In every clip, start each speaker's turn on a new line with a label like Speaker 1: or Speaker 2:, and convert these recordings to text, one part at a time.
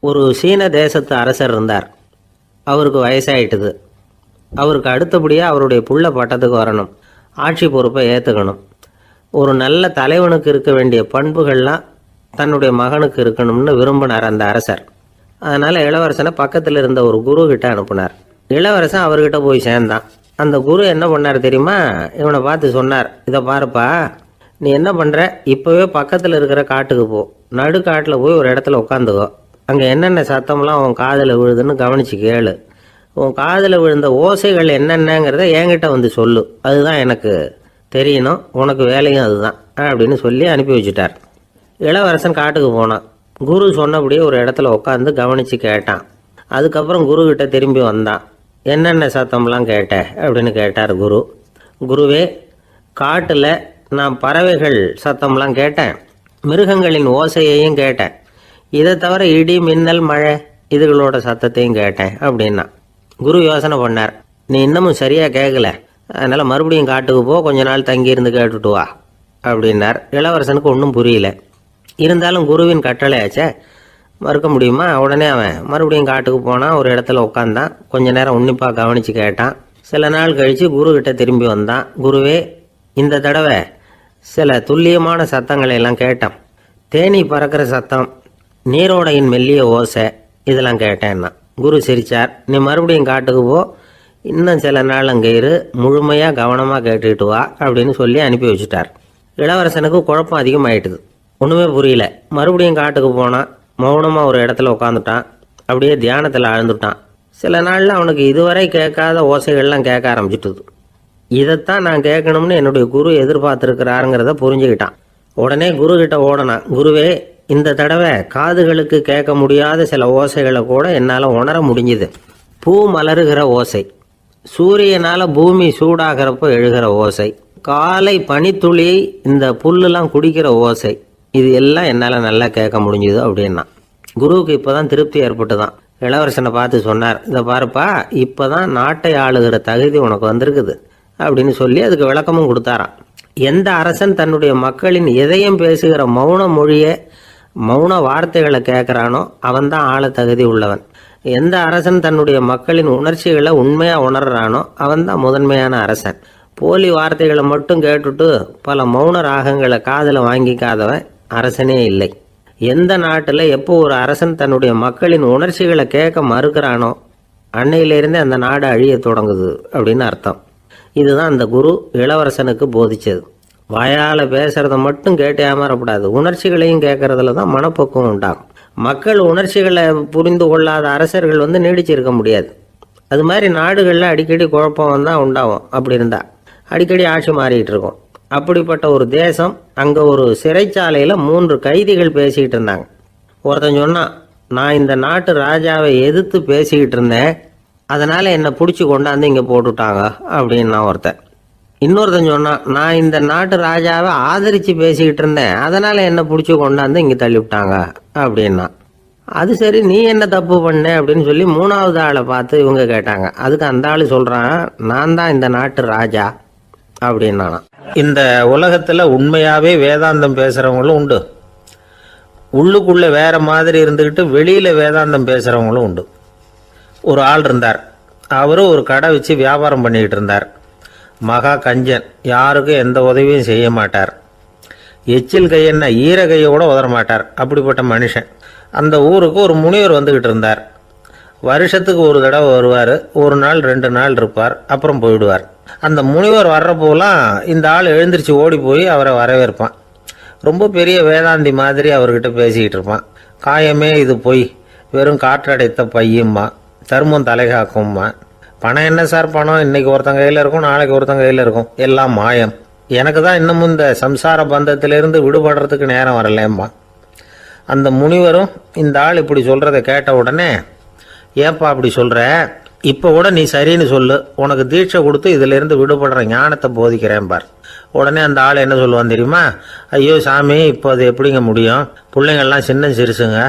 Speaker 1: ஒரு சீன தேசத்து அரசர் இருந்தார். அவருக்கு வயசாயிட்டுது. அவருக்கு அடுத்தபடியாக அவருடைய புள்ள பட்டத்துக்கு வரணும், ஆட்சி பொறுப்பை ஏற்றுக்கணும். ஒரு நல்ல தலைவனுக்கு இருக்க வேண்டிய பண்புகள்லாம் தன்னுடைய மகனுக்கு இருக்கணும்னு விரும்பினார் அந்த அரசர். அதனால் இளவரசனை பக்கத்தில் இருந்த ஒரு குரு கிட்ட அனுப்புனார். இளவரசன் அவர்கிட்ட போய் சேர்ந்தான். அந்த குரு என்ன பண்ணார் தெரியுமா? இவனை பார்த்து சொன்னார், இதை பாருப்பா, நீ என்ன பண்ணுற, இப்போவே பக்கத்தில் இருக்கிற காட்டுக்கு போ, நடுக்காட்டில் போய் ஒரு இடத்துல உட்காந்துக்கோ. அங்கே என்னென்ன சத்தம்லாம் உன் காதில் விழுதுன்னு கவனித்து கேளு. உன் காதில் விழுந்த ஓசைகள் என்னென்னங்கிறத என்கிட்ட வந்து சொல்லு, அதுதான் எனக்கு தெரியணும், உனக்கு வேலையும் அதுதான் அப்படின்னு சொல்லி அனுப்பி வச்சுட்டார். இளவரசன் காட்டுக்கு போனான். குரு சொன்னபடியே ஒரு இடத்துல உட்காந்து கவனித்து கேட்டான். அதுக்கப்புறம் குருக்கிட்ட திரும்பி வந்தான். என்னென்ன சத்தம்லாம் கேட்ட அப்படின்னு கேட்டார் குரு. குருவே, காட்டில் நான் பறவைகள் சத்தம்லாம் கேட்டேன், மிருகங்களின் ஓசையையும் கேட்டேன், இதை தவிர இடி மின்னல் மழை இதுகளோட சத்தத்தையும் கேட்டேன் அப்படின்னா. குரு யோசனை பண்ணார், நீ இன்னமும் சரியாக கேட்கல, அதனால் மறுபடியும் காட்டுக்கு போ, கொஞ்ச நாள் தங்கியிருந்து கேட்டுட்டு வா அப்படின்னார். இளவரசனுக்கு ஒன்றும் புரியல. இருந்தாலும் குருவின் கட்டளையாச்சே, மறுக்க முடியுமா? உடனே அவன் மறுபடியும் காட்டுக்கு போனான். ஒரு இடத்துல உட்காந்தான். கொஞ்ச நேரம் உன்னிப்பாக கவனித்து கேட்டான். சில நாள் கழித்து குருக்கிட்ட திரும்பி வந்தான். குருவே, இந்த தடவை சில துல்லியமான சத்தங்களை எல்லாம் கேட்டான். தேனி பறக்கிற சத்தம், நீரோடையின் மெல்லிய ஓசை, இதெல்லாம் கேட்டேன்னா. குரு சிரிச்சார். நீ மறுபடியும் காட்டுக்கு போ, இன்னும் சில நாள் அங்கே இரு, முழுமையாக கவனமாக கேட்டுக்கிட்டு வா அப்படின்னு சொல்லி அனுப்பி வச்சுட்டார். இளவரசனுக்கு குழப்பம் அதிகமாயிட்டுது. ஒன்றுமே புரியல. மறுபடியும் காட்டுக்கு போனான். மௌனமாக ஒரு இடத்துல உட்காந்துட்டான். அப்படியே தியானத்தில் ஆழ்ந்துட்டான். சில நாளில் அவனுக்கு இதுவரை கேட்காத ஓசைகள்லாம் கேட்க ஆரம்பிச்சிட்டுது. இதைத்தான் நான் கேட்கணும்னு என்னுடைய குரு எதிர்பார்த்துருக்கிறாருங்கிறத புரிஞ்சுக்கிட்டான். உடனே குரு கிட்ட ஓடனான். குருவே, இந்த தடவை காதுகளுக்கு கேட்க முடியாத சில ஓசைகளை கூட என்னால் உணர முடிஞ்சுது. பூ மலருகிற ஓசை, சூரியனால் பூமி சூடாகிறப்போ எழுகிற ஓசை, காலை பனித்துளி இந்த புல்லுலாம் குடிக்கிற ஓசை, இது எல்லாம் என்னால் நல்லா கேட்க முடிஞ்சுது அப்படின்னா. குருவுக்கு இப்போ தான் திருப்தி ஏற்பட்டு தான். இளவரசனை பார்த்து சொன்னார், இதை பாருப்பா, இப்போ தான் நாட்டை ஆளுகிற தகுதி உனக்கு வந்திருக்குது அப்படின்னு சொல்லி அதுக்கு விளக்கமும் கொடுத்தாராம். எந்த அரசன் தன்னுடைய மக்களின் எதையும் பேசுகிற மௌன மொழியை, மௌன வார்த்தைகளை கேட்குறானோ அவன்தான் ஆள தகுதி உள்ளவன். எந்த அரசன் தன்னுடைய மக்களின் உணர்ச்சிகளை உண்மையாக உணர்றானோ அவன்தான் முதன்மையான அரசன். போலி வார்த்தைகளை மட்டும் கேட்டுட்டு பல மௌன ராகங்களை காதில் வாங்கிக்காதவன் அரசனே இல்லை. எந்த நாட்டில் எப்போ ஒரு அரசன் தன்னுடைய மக்களின் உணர்ச்சிகளை கேட்க மறுக்கிறானோ அன்னையிலேருந்தே அந்த நாடு அழிய தொடங்குது அப்படின்னு அர்த்தம். இதுதான் அந்த குரு இளவரசனுக்கு போதிச்சது. வாயால் பேசுகிறத மட்டும் கேட்டு ஏமாறக்கூடாது, உணர்ச்சிகளையும் கேட்கறதுல தான் மனப்பக்குவம் உண்டாகும். மக்கள் உணர்ச்சிகளை புரிந்து கொள்ளாத அரசர்கள் நீடிச்சிருக்க முடியாது. அது மாதிரி நாடுகளில் அடிக்கடி குழப்பம் தான் உண்டாகும். அப்படி இருந்தால் அடிக்கடி ஆட்சி மாறிக்கிட்டு இருக்கும். அப்படிப்பட்ட ஒரு தேசம், அங்கே ஒரு சிறைச்சாலையில் 3 கைதிகள் பேசிக்கிட்டு இருந்தாங்க. ஒருத்தன் சொன்னான், நான் இந்த நாட்டு ராஜாவை எதிர்த்து பேசிக்கிட்டு இருந்தேன், அதனால் என்னை பிடிச்சி கொண்டாந்து இங்கே போட்டுட்டாங்க அப்படின்னா ஒருத்தன். இன்னொருத்தன் சொன்னான், நான் இந்த நாட்டு ராஜாவை ஆதரித்து பேசிக்கிட்டு இருந்தேன், அதனால் என்னை பிடிச்சி கொண்டாந்து இங்கே தள்ளிவிட்டாங்க அப்படின்னா. அது சரி, நீ என்ன தப்பு பண்ண அப்படின்னு சொல்லி 3வது ஆளை பார்த்து இவங்க கேட்டாங்க. அதுக்கு அந்த ஆள் சொல்கிறான், நான் தான் இந்த நாட்டு ராஜா அப்படின்னா. இந்த உலகத்தில் உண்மையாகவே வேதாந்தம் பேசுகிறவங்களும் உண்டு, உள்ளுக்குள்ளே வேற மாதிரி இருந்துக்கிட்டு வெளியில் வேதாந்தம் பேசுகிறவங்களும் உண்டு. ஒரு ஆள் இருந்தார். அவரும் ஒரு கடை வச்சு வியாபாரம் பண்ணிக்கிட்டு இருந்தார். மகா கஞ்சன், யாருக்கும் எந்த உதவியும் செய்ய மாட்டார். எச்சில் கையென்ன ஈர கையை கூட உதற மாட்டார். அப்படிப்பட்ட மனுஷன். அந்த ஊருக்கு ஒரு முனிவர் வந்துக்கிட்டு இருந்தார். வருஷத்துக்கு ஒரு தடவை வருவார். ஒரு நாள் 2 நாள் இருப்பார், அப்புறம் போயிடுவார். அந்த முனிவர் வர்றப்போலாம் இந்த ஆள் எழுந்திரிச்சு ஓடி போய் அவரை வரவேற்பான். ரொம்ப பெரிய வேதாந்தி மாதிரி அவர்கிட்ட பேசிக்கிட்டு இருப்பான். காயமே இது பொய், வெறும் காற்றடைத்த பையும்மா, தர்மம் தலைகாக்கும்மா, பணம் என்ன சார் பணம், இன்னைக்கு ஒருத்தன் கையில் இருக்கும், நாளைக்கு ஒருத்தன் கையில் இருக்கும், எல்லாம் மாயம், எனக்கு தான் இன்னமும் இந்த சம்சார பந்தத்திலிருந்து விடுபடுறதுக்கு நேரம் வரலேம்மா. அந்த முனிவரும் இந்த ஆள் இப்படி சொல்கிறத கேட்ட உடனே, ஏப்பா அப்படி சொல்கிற, இப்போ கூட நீ சரின்னு சொல்லு, உனக்கு தீட்சை கொடுத்து இதிலிருந்து விடுபடுற ஞானத்தை போதிக்கிறேன் பார். உடனே அந்த ஆள் என்ன சொல்லுவான் தெரியுமா? ஐயோ சாமி, இப்போ அது எப்படிங்க முடியும், பிள்ளைங்கள்லாம் சின்ன சிறுசுங்க,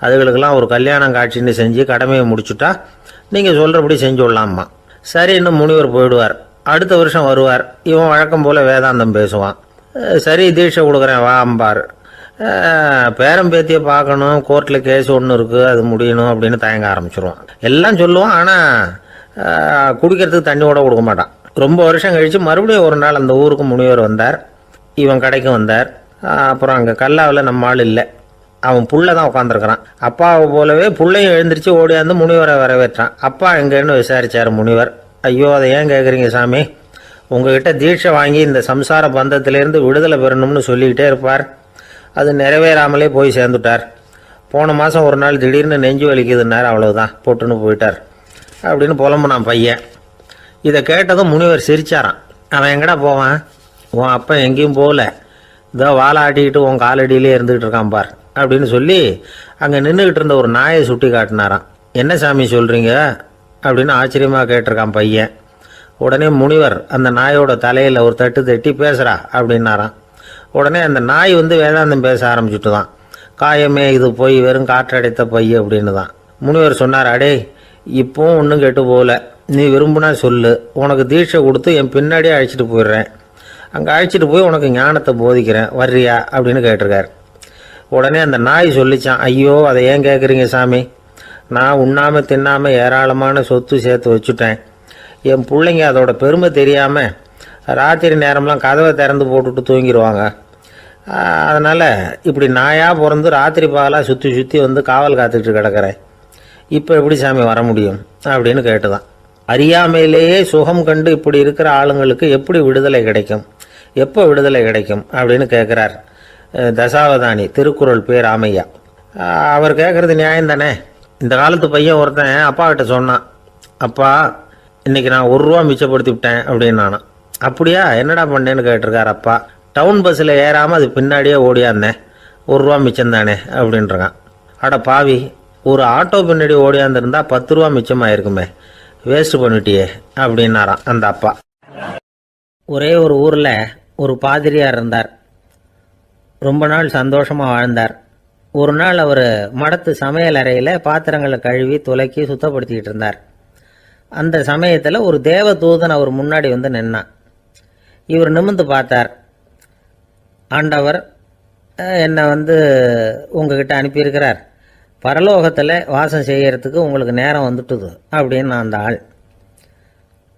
Speaker 1: அதுகளுக்கெல்லாம் ஒரு கல்யாணம் காட்சின்னு செஞ்சு கடமையை முடிச்சுட்டா நீங்கள் சொல்கிறபடி செஞ்சு விடலாமா. சரி, இன்னும் முனிவர் போயிடுவார். அடுத்த வருஷம் வருவார். இவன் வழக்கம் போல் வேதாந்தம் பேசுவான். சரி, தீட்சை கொடுக்குறேன் வா அம்பார். பேரம்பேத்தியை பார்க்கணும், கோர்ட்டில் கேஸ் ஒன்று இருக்குது, அது முடியணும் அப்படின்னு தயங்க ஆரம்பிச்சிருவான். எல்லாம் சொல்லுவான், ஆனால் குடிக்கிறதுக்கு தண்ணி கூட கொடுக்க மாட்டான். ரொம்ப வருஷம் கழித்து மறுபடியும் ஒரு நாள் அந்த ஊருக்கு முனிவர் வந்தார். இவன் கடைக்கு வந்தார். அப்புறம் அங்கே கல்லாவில் நம்ம ஆள் இல்லை, அவன் புள்ள தான் உட்காந்துருக்கிறான். அப்பாவை போலவே புள்ளையும் எழுந்திரிச்சு ஓடியாந்து முனிவரை வரவேற்றான். அப்பா எங்கேன்னு விசாரித்தார் முனிவர். ஐயோ, அதை ஏன் கேட்குறீங்க சாமி, உங்ககிட்ட தீட்சை வாங்கி இந்த சம்சார பந்தத்திலேருந்து விடுதலை பெறணும்னு சொல்லிக்கிட்டே இருப்பார். அது நிறைவேறாமலே போய் சேர்ந்துட்டார். போன மாதம் ஒரு நாள் திடீர்னு நெஞ்சு வலிக்குதுன்னார், அவ்வளவுதான் போட்டுன்னு போயிட்டார் அப்படின்னு புலம்புனான் பையன். இதை கேட்டதும் முனிவர் சிரிச்சாரான். அவன் எங்கடா போவான், உன் அப்பா எங்கேயும் போகல, இதோ வாழை ஆட்டிக்கிட்டு உன் காலடியிலே இருந்துக்கிட்டு இருக்கான் பார் அப்படின்னு சொல்லி அங்கே நின்றுக்கிட்டு இருந்த ஒரு நாயை சுட்டி காட்டினாரான். என்ன சாமி சொல்கிறீங்க அப்படின்னு ஆச்சரியமாக கேட்டிருக்கான் பையன். உடனே முனிவர் அந்த நாயோட தலையில் ஒரு தட்டு தட்டி பேசுகிறா அப்படின்னாரான். உடனே அந்த நாய் வேதாந்தம் பேச ஆரம்பிச்சுட்டு தான். காயமே இது போய் வெறும் காற்றடைத்த பை அப்படின்னு தான். முனிவர் சொன்னார், அடே இப்போவும் ஒன்றும் கெட்டு போகல, நீ விரும்புனா சொல்லு, உனக்கு தீட்சை கொடுத்து என் பின்னாடியே அழைச்சிட்டு போயிடுறேன், அங்கே அழைச்சிட்டு போய் உனக்கு ஞானத்தை போதிக்கிறேன், வர்றியா அப்படின்னு கேட்டிருக்கார். உடனே அந்த நாய் சொல்லிச்சான், ஐயோ அதை ஏன் கேட்குறீங்க சாமி, நான் உண்ணாமல் தின்னாமல் ஏராளமான சொத்து சேர்த்து வச்சுட்டேன். என் பிள்ளைங்க அதோட பெருமை தெரியாமல் ராத்திரி நேரம்லாம் கதவை திறந்து போட்டுட்டு தூங்கிடுவாங்க. அதனால் இப்படி நாயாக பிறந்து ராத்திரி பகலாக சுற்றி சுற்றி காவல் காத்துக்கிட்டு கிடக்கிறேன். இப்போ எப்படி சாமி வர முடியும் அப்படின்னு கேட்டுதான். அறியாமையிலேயே சுகம் கண்டு இப்படி இருக்கிற ஆளுங்களுக்கு எப்படி விடுதலை கிடைக்கும், எப்போ விடுதலை கிடைக்கும் அப்படின்னு கேட்குறார் தசாவதானி, திருக்குறள் பேர் ராமையா. அவர் கேட்குறது நியாயம் தானே. இந்த காலத்து பையன் ஒருத்தன் அப்பா கிட்ட சொன்னான், அப்பா இன்னைக்கு நான் ₹1 மிச்சப்படுத்தி விட்டேன் அப்படின்னு நானும். அப்படியா, என்னடா பண்ணேன்னு கேட்டிருக்கார் அப்பா. டவுன் பஸ்ஸில் ஏறாமல் அது பின்னாடியே ஓடியாந்தேன், ₹1 மிச்சம் தானே அப்படின்றான். அட பாவி, ஒரு ஆட்டோ பின்னாடி ஓடியாந்துருந்தா ₹10 மிச்சமாயிருக்குமே, வேஸ்ட் பண்ணிட்டியே அப்படின்னாரான் அந்த அப்பா. ஒரே ஒரு ஊரில் ஒரு பாதிரியார் இருந்தார். ரொம்ப நாள் சந்தோஷமாக வாழ்ந்தார். ஒரு நாள் அவர் மடத்து சமையல் அறையில் பாத்திரங்களை கழுவி துலக்கி சுத்தப்படுத்திக்கிட்டு இருந்தார். அந்த சமயத்தில் ஒரு தேவதூதன் அவர் முன்னாடி நின்னான். இவர் நிமிர்ந்து பார்த்தார். ஆண்டவர் என்னை உங்ககிட்ட அனுப்பியிருக்கிறார், பரலோகத்தில் வாசம் செய்யறதுக்கு உங்களுக்கு நேரம் வந்துட்டுது அப்படின்னு அந்த ஆள்.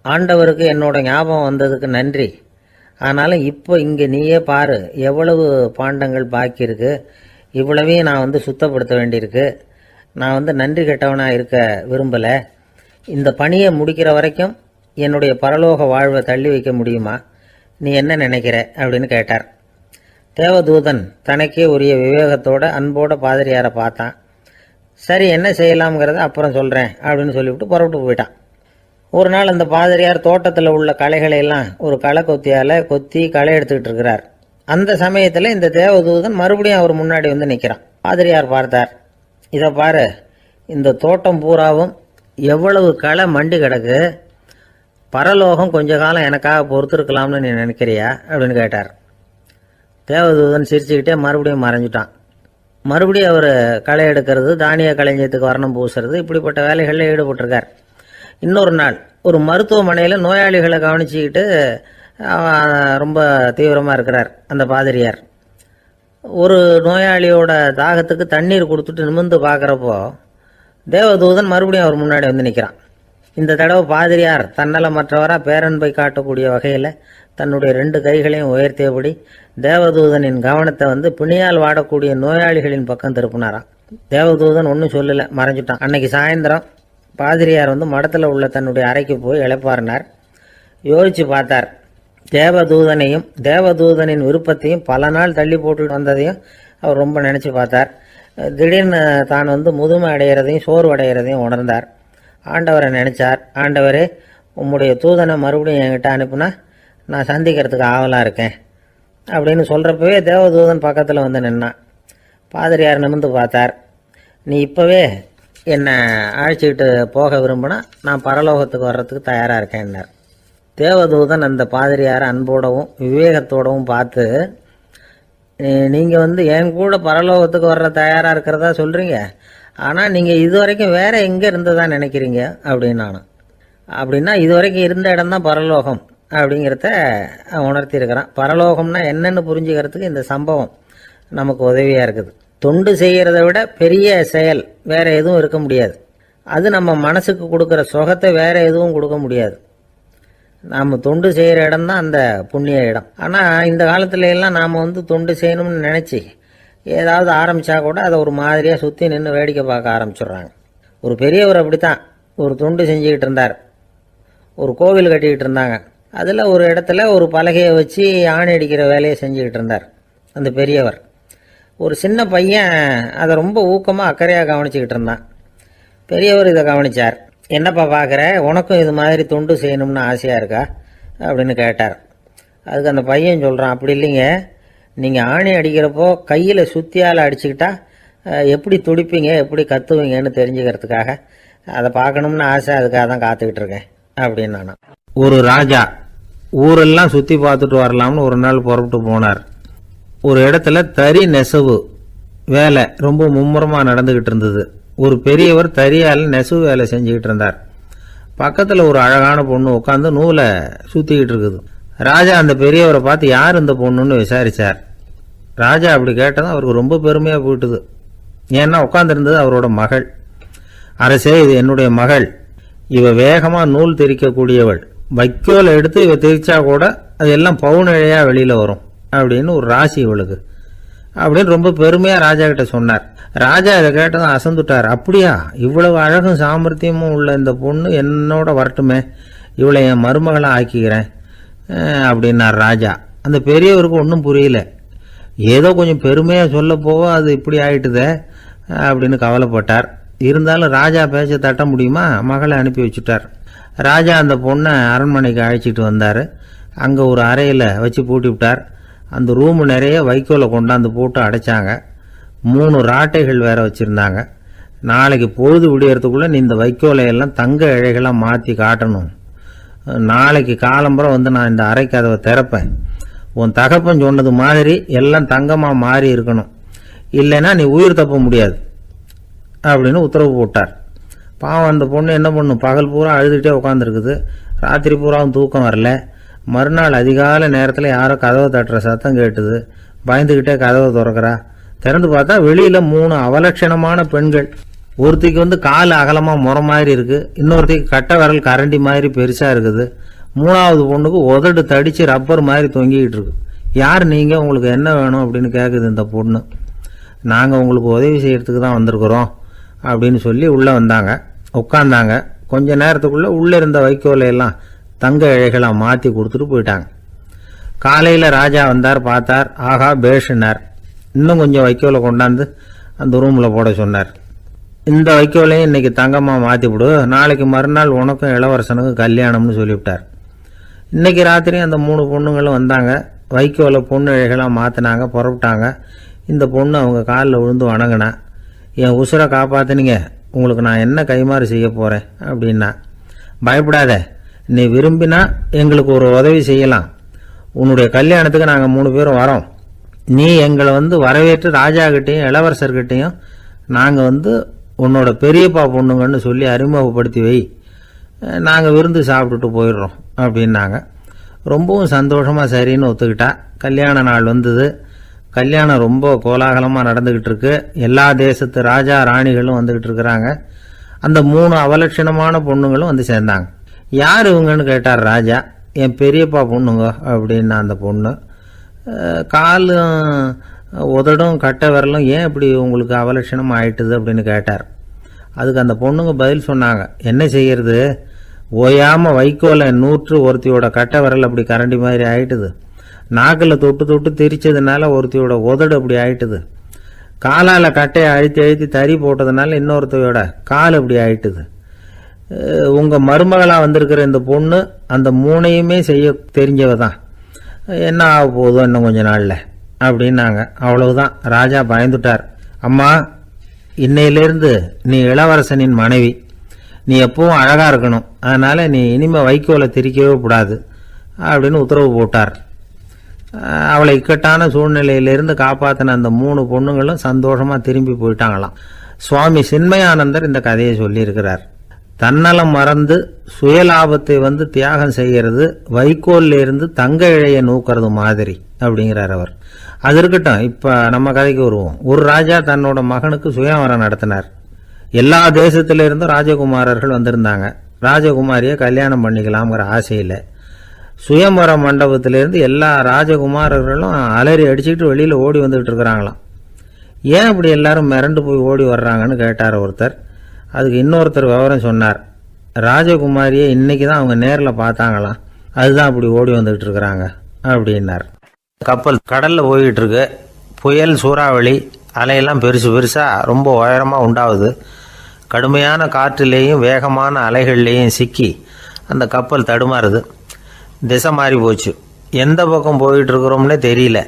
Speaker 1: ஆண்டவருக்கு என்னோட ஞாபகம் வந்ததுக்கு நன்றி, ஆனாலும் இப்போ இங்கே நீயே பாரு எவ்வளவு பாண்டங்கள் பாக்கி இருக்கு, இவ்வளவையும் நான் சுத்தப்படுத்த வேண்டியிருக்கு. நான் நன்றி கெட்டவனாக இருக்க விரும்பலை. இந்த பணியை முடிக்கிற வரைக்கும் என்னுடைய பரலோக வாழ்வை தள்ளி வைக்க முடியுமா, நீ என்ன நினைக்கிற அப்படின்னு கேட்டார். தேவதூதன் தனக்கே உரிய விவேகத்தோட அன்போட பாதிரியாரை பார்த்தான். சரி, என்ன செய்யலாம்ங்கிறத அப்புறம் சொல்கிறேன் அப்படின்னு சொல்லிவிட்டு புறப்பட்டு போயிட்டான். ஒரு நாள் அந்த பாதிரியார் தோட்டத்தில் உள்ள களைகளை எல்லாம் ஒரு களை கொத்தியால் கொத்தி களை எடுத்துக்கிட்டு இருக்கிறார். அந்த சமயத்தில் இந்த தேவதூதன் மறுபடியும் அவர் முன்னாடி நிற்கிறான். பாதிரியார் பார்த்தார். இதை பாரு, இந்த தோட்டம் பூராவும் எவ்வளவு களை மண்டி கிடக்கு, பரலோகம் கொஞ்ச காலம் எனக்காக பொறுத்திருக்கலாம்னு நீ நினைக்கிறியா அப்படின்னு கேட்டார். தேவதூதன் சிரிச்சுக்கிட்டே மறுபடியும் மறைஞ்சிட்டான். மறுபடியும் அவர் களை எடுக்கிறது, தானிய களஞ்சியத்துக்கு வர்ணம் பூசுறது, இப்படிப்பட்ட வேலைகளில் ஈடுபட்டிருக்கார். இன்னொரு நாள் ஒரு மருத்துவமனையில் நோயாளிகளை கவனிச்சுக்கிட்டு ரொம்ப தீவிரமாக இருக்கிறார் அந்த பாதிரியார். ஒரு நோயாளியோட தாகத்துக்கு தண்ணீர் கொடுத்துட்டு நிமிர்ந்து பார்க்குறப்போ தேவதூதன் மறுபடியும் அவர் முன்னாடி நிற்கிறான். இந்த தடவை பாதிரியார் தன்னலமற்றவராக பேரன்பை காட்டக்கூடிய வகையில் தன்னுடைய 2 கைகளையும் உயர்த்தியபடி தேவதூதனின் கவனத்தை பிணியால் வாடக்கூடிய நோயாளிகளின் பக்கம் திருப்பினாராம். தேவதூதன் ஒன்றும் சொல்லலை, மறைஞ்சிட்டான். அன்னைக்கு சாயந்தரம் பாதிரியார் மடத்தில் உள்ள தன்னுடைய அறைக்கு போய் இளைப்பாறினார். யோசித்து பார்த்தார். தேவதூதனையும் தேவதூதனின் விருப்பத்தையும் பல நாள் தள்ளி போட்டு வந்ததையும் அவர் ரொம்ப நினச்சி பார்த்தார். திடீர்னு தான் முதுமை அடைகிறதையும் சோர்வு அடைகிறதையும் உணர்ந்தார். ஆண்டவரை நினச்சார். ஆண்டவரே, உம்முடைய தூதனை மறுபடியும் என்கிட்ட அனுப்புனா நான் சந்திக்கிறதுக்கு ஆவலாக இருக்கேன் அப்படின்னு சொல்கிறப்பவே தேவதூதன் பக்கத்தில் நின்னான். பாதிரியார் நிமிர்ந்து பார்த்தார். நீ இப்போவே என்னை அழைச்சிக்கிட்டு போக விரும்பினா நான் பரலோகத்துக்கு வர்றதுக்கு தயாராக இருக்கேன்னார். தேவதூதன் அந்த பாதிரியாரை அன்போடவும் விவேகத்தோடவும் பார்த்து, நீங்கள் என் கூட பரலோகத்துக்கு வர்ற தயாராக இருக்கிறதா சொல்கிறீங்க, ஆனால் நீங்கள் இது வரைக்கும் வேறு எங்கே இருந்ததா நினைக்கிறீங்க அப்படின்னு நானும். அப்படின்னா இது வரைக்கும் இருந்த இடம்தான் பரலோகம் அப்படிங்கிறத உணர்த்தியிருக்கிறான். பரலோகம்னா என்னென்னு புரிஞ்சுக்கிறதுக்கு இந்த சம்பவம் நமக்கு உதவியாக இருக்குது. தொண்டு செய்கிறத விட பெரிய செயல் வேற எதுவும் இருக்க முடியாது. அது நம்ம மனசுக்கு கொடுக்குற சுகத்தை வேற எதுவும் கொடுக்க முடியாது. நாம் தொண்டு செய்கிற இடம் தான் அந்த புண்ணிய இடம். ஆனால் இந்த காலத்துல எல்லாம் நாம் தொண்டு செய்யணும்னு நினச்சி ஏதாவது ஆரம்பித்தா கூட அதை ஒரு மாதிரியாக சுற்றி நின்று வேடிக்கை பார்க்க ஆரம்பிச்சிடுறாங்க. ஒரு பெரியவர் அப்படித்தான் ஒரு தொண்டு செஞ்சுக்கிட்டு இருந்தார். ஒரு கோவில் கட்டிக்கிட்டு இருந்தாங்க. அதில் ஒரு இடத்துல ஒரு பலகையை வச்சு ஆணி அடிக்கிற வேலையை செஞ்சுக்கிட்டு இருந்தார் அந்த பெரியவர். ஒரு சின்ன பையன் அதை ரொம்ப ஊக்கமாக அக்கறையாக கவனிச்சுக்கிட்டு இருந்தான். பெரியவர் இதை கவனித்தார். என்னப்பா பார்க்குற, உனக்கும் இது மாதிரி தொண்டு செய்யணும்னு ஆசையாக இருக்கா அப்படின்னு கேட்டார். அதுக்கு அந்த பையன் சொல்கிறான், அப்படி இல்லைங்க, நீங்கள் ஆணி அடிக்கிறப்போ கையில் சுத்தியால் அடிச்சுக்கிட்டா எப்படி துடிப்பீங்க எப்படி கத்துவீங்கன்னு தெரிஞ்சுக்கிறதுக்காக அதை பார்க்கணும்னு ஆசை, அதுக்காக தான் காத்துக்கிட்டு இருக்கேன் அப்படின்னு நான். ஒரு ராஜா ஊரெல்லாம் சுற்றி பார்த்துட்டு வரலாம்னு ஒரு நாள் புறப்பட்டு போனார். ஒரு இடத்துல தறி நெசவு வேலை ரொம்ப மும்முரமாக நடந்துக்கிட்டு இருந்தது. ஒரு பெரியவர் தறியால் நெசவு வேலை செஞ்சுக்கிட்டு இருந்தார். பக்கத்தில் ஒரு அழகான பொண்ணு உட்காந்து நூலை சுற்றிக்கிட்டு இருக்குது. ராஜா அந்த பெரியவரை பார்த்து யார் இந்த பொண்ணுன்னு விசாரித்தார். ராஜா அப்படி கேட்டதும் அவருக்கு ரொம்ப பெருமையாக போயிட்டுது. ஏன்னா உட்காந்துருந்தது அவரோட மகள். அரசே, இது என்னுடைய மகள், இவ வேகமாக நூல் திரிக்கக்கூடியவள், வைக்கோல் எடுத்து இவ திரிச்சா கூட அது எல்லாம் பவுனிழையாக வெளியில் வரும் அப்படின்னு ஒரு ராசி இவளுக்கு அப்படின்னு ரொம்ப பெருமையாக ராஜா கிட்ட சொன்னார். ராஜா இதை கேட்டதும் அசந்துட்டார். அப்படியா, இவ்வளவு அழகும் சாமர்த்தியமும் உள்ள இந்த பொண்ணு என்னோட வரட்டுமே, இவளை என் மருமகளை ஆக்கிக்கிறேன் அப்படின்னார் ராஜா. அந்த பெரியவருக்கு ஒன்றும் புரியல. ஏதோ கொஞ்சம் பெருமையாக சொல்ல போக அது இப்படி ஆயிட்டுதே அப்படின்னு கவலைப்பட்டார். இருந்தாலும் ராஜா பேச்ச தட்ட முடியுமா, மகளை அனுப்பி வச்சுட்டார். ராஜா அந்த பொண்ணை அரண்மனைக்கு அழைச்சிட்டு வந்தார். அங்கே ஒரு அறையில் வச்சு பூட்டி விட்டார். அந்த ரூமு நிறைய வைக்கோலை கொண்டாந்து போட்டு அடைச்சாங்க. 3 ராட்டைகள் வேற வச்சுருந்தாங்க. நாளைக்கு பொழுது விடியறதுக்குள்ளே நீ இந்த வைக்கோலையெல்லாம் தங்க இழைகளாக மாற்றி காட்டணும். நாளைக்கு காலம்பரம் நான் இந்த அறை கதவை திறப்பேன். உன் தகப்பன் சொன்னது மாதிரி எல்லாம் தங்கமாக மாறி இருக்கணும், இல்லைன்னா நீ உயிர் தப்ப முடியாது அப்படின்னு உத்தரவு போட்டார். பாவம் அந்த பொண்ணு என்ன பண்ணும், பகல் பூரா அழுதுகிட்டே உட்காந்துருக்குது. ராத்திரி பூராவும் தூக்கம் வரல. மறுநாள் அதிகாலை நேரத்தில் யாரோ கதவை தட்டுற சத்தம் கேட்டுது. பயந்துக்கிட்டே கதவை திறக்கிறா. திறந்து பார்த்தா வெளியில் 3 அவலட்சணமான பெண்கள். ஒருத்திக்கு கால் அகலமாக முறை மாதிரி இருக்குது, இன்னொருத்திக்கு கட்டை விரல் கரண்டி மாதிரி பெருசாக இருக்குது, 3வது பொண்ணுக்கு உதடு தடித்து ரப்பர் மாதிரி தொங்கிக்கிட்டு இருக்கு. யார் நீங்கள், உங்களுக்கு என்ன வேணும் அப்படின்னு கேட்குது இந்த பொண்ணு. நாங்கள் உங்களுக்கு உதவி செய்கிறதுக்கு தான் வந்திருக்கிறோம் அப்படின்னு சொல்லி உள்ளே வந்தாங்க, உட்காந்தாங்க. கொஞ்ச நேரத்துக்குள்ளே உள்ளே இருந்த வைக்கோலையெல்லாம் தங்க இழைகளாக மாற்றி கொடுத்துட்டு போயிட்டாங்க. காலையில் ராஜா வந்தார், பார்த்தார். ஆகா பேஷுனார். இன்னும் கொஞ்சம் வைக்கோலை கொண்டாந்து அந்த ரூமில் போட சொன்னார். இந்த வைக்கோலையும் இன்னைக்கு தங்கமாக மாற்றி விடு, நாளைக்கு மறுநாள் உனக்கும் இளவரசனுக்கும் கல்யாணம்னு சொல்லிவிட்டார். இன்னைக்கு ராத்திரி அந்த 3 பொண்ணுங்களும் வந்தாங்க. வைக்கோலை பொண்ணு இழைகளாக மாற்றினாங்க, புறப்பட்டாங்க. இந்த பொண்ணு அவங்க காலில் விழுந்து வணங்கினா. என் உசுரை காப்பாற்றினீங்க, உங்களுக்கு நான் என்ன கைமாறு செய்ய போகிறேன் அப்படின்னா. பயப்படாத, நீ விரும்பினா எங்களுக்கு ஒரு உதவி செய்யலாம். உன்னுடைய கல்யாணத்துக்கு நாங்கள் 3 பேரும் வரோம். நீ எங்களை வரவேற்று ராஜாக்கிட்டையும் இளவரசர்கிட்டையும் நாங்கள் உன்னோட பெரியப்பா பொண்ணுங்கன்னு சொல்லி அறிமுகப்படுத்தி வை, நாங்கள் விருந்து சாப்பிட்டுட்டு போயிடுறோம் அப்படின்னாங்க. ரொம்பவும் சந்தோஷமாக சரின்னு ஒத்துக்கிட்டா. கல்யாண நாள் வந்தது. கல்யாணம் ரொம்ப கோலாகலமாக நடந்துக்கிட்டு இருக்கு. எல்லா தேசத்து ராஜா ராணிகளும் வந்துக்கிட்டு இருக்கிறாங்க. அந்த 3 அவலட்சணமான பொண்ணுங்களும் சேர்ந்தாங்க. யார் இவங்கன்னு கேட்டார் ராஜா. என் பெரியப்பா பொண்ணுங்க அப்படின்னா அந்த பொண்ணு. காலும் உதடும் கட்டை விரலும் ஏன் இப்படி உங்களுக்கு அவலட்சணம் ஆயிட்டுது அப்படின்னு கேட்டார். அதுக்கு அந்த பொண்ணுங்க பதில் சொன்னாங்க. என்ன செய்யறது, ஓயாமல் வைக்கோலை 100 ஒருத்தியோட கட்டை விரல் அப்படி கரண்டி மாதிரி ஆயிட்டுது, நாக்கில் தொட்டு தொட்டு திரிச்சதுனால ஒருத்தியோட உதடு அப்படி ஆயிட்டுது, காலால் கட்டையை அழுத்தி அழுத்தி தறி போட்டதுனால இன்னொருத்தையோட கால் அப்படி ஆயிட்டுது. உங்கள் மருமகளாக வந்திருக்கிற இந்த பொண்ணு அந்த 3ஐயுமே செய்ய தெரிஞ்சவ தான். என்ன ஆக போகுதோ இன்னும் கொஞ்ச நாளில் அப்படின்னாங்க. அவ்வளவுதான். ராஜா பயந்துட்டார். அம்மா, இன்னையிலேருந்து நீ இளவரசனின் மனைவி, நீ எப்பவும் அழகாக இருக்கணும், அதனால் நீ இனிமேல் வைக்கோலை திரிக்கவே கூடாது அப்படின்னு உத்தரவு போட்டார். அவளை இக்கட்டான சூழ்நிலையிலிருந்து காப்பாற்றின அந்த 3 பொண்ணுங்களும் சந்தோஷமாக திரும்பி போயிட்டாங்களாம். சுவாமி சின்மயானந்தர் இந்த கதையை சொல்லியிருக்கிறார்.
Speaker 2: தன்னலம் மறந்து சுயலாபத்தை தியாகம் செய்கிறது வைக்கோல்ல இருந்து தங்க இழைய நூக்கிறது மாதிரி அப்படிங்கிறார் அவர். அது இருக்கட்டும், இப்ப நம்ம கதைக்கு வருவோம். ஒரு ராஜா தன்னோட மகனுக்கு சுயவரம் நடத்தினார். எல்லா தேசத்தில இருந்தும் ராஜகுமாரர்கள் வந்திருந்தாங்க. ராஜகுமாரியை கல்யாணம் பண்ணிக்கலாம்ங்கிற ஆசையில் சுயம்பர மண்டபத்திலிருந்து எல்லா ராஜகுமாரர்களும் அலறி அடிச்சுக்கிட்டு வெளியில் ஓடி வந்துகிட்டு இருக்கிறாங்களாம். ஏன் அப்படி எல்லாரும் மிரண்டு போய் ஓடி வர்றாங்கன்னு கேட்டார் ஒருத்தர். அதுக்கு இன்னொருத்தர் விவரம் சொன்னார். ராஜகுமாரியை இன்னைக்கு தான் அவங்க நேரில் பார்த்தாங்களாம், அதுதான் அப்படி ஓடி வந்துகிட்டு இருக்கிறாங்க அப்படின்னார். கப்பல் கடலில் போய்கிட்டு இருக்கு. புயல், சூறாவளி, அலையெல்லாம் பெருசு பெருசாக ரொம்ப உயரமாக உண்டாகுது. கடுமையான காற்றிலேயும் வேகமான அலைகள்லேயும் சிக்கி அந்த கப்பல் தடுமாறுது. திசை மாறி போச்சு. எந்த பக்கம் போயிட்டு இருக்கிறோம்னே தெரியல.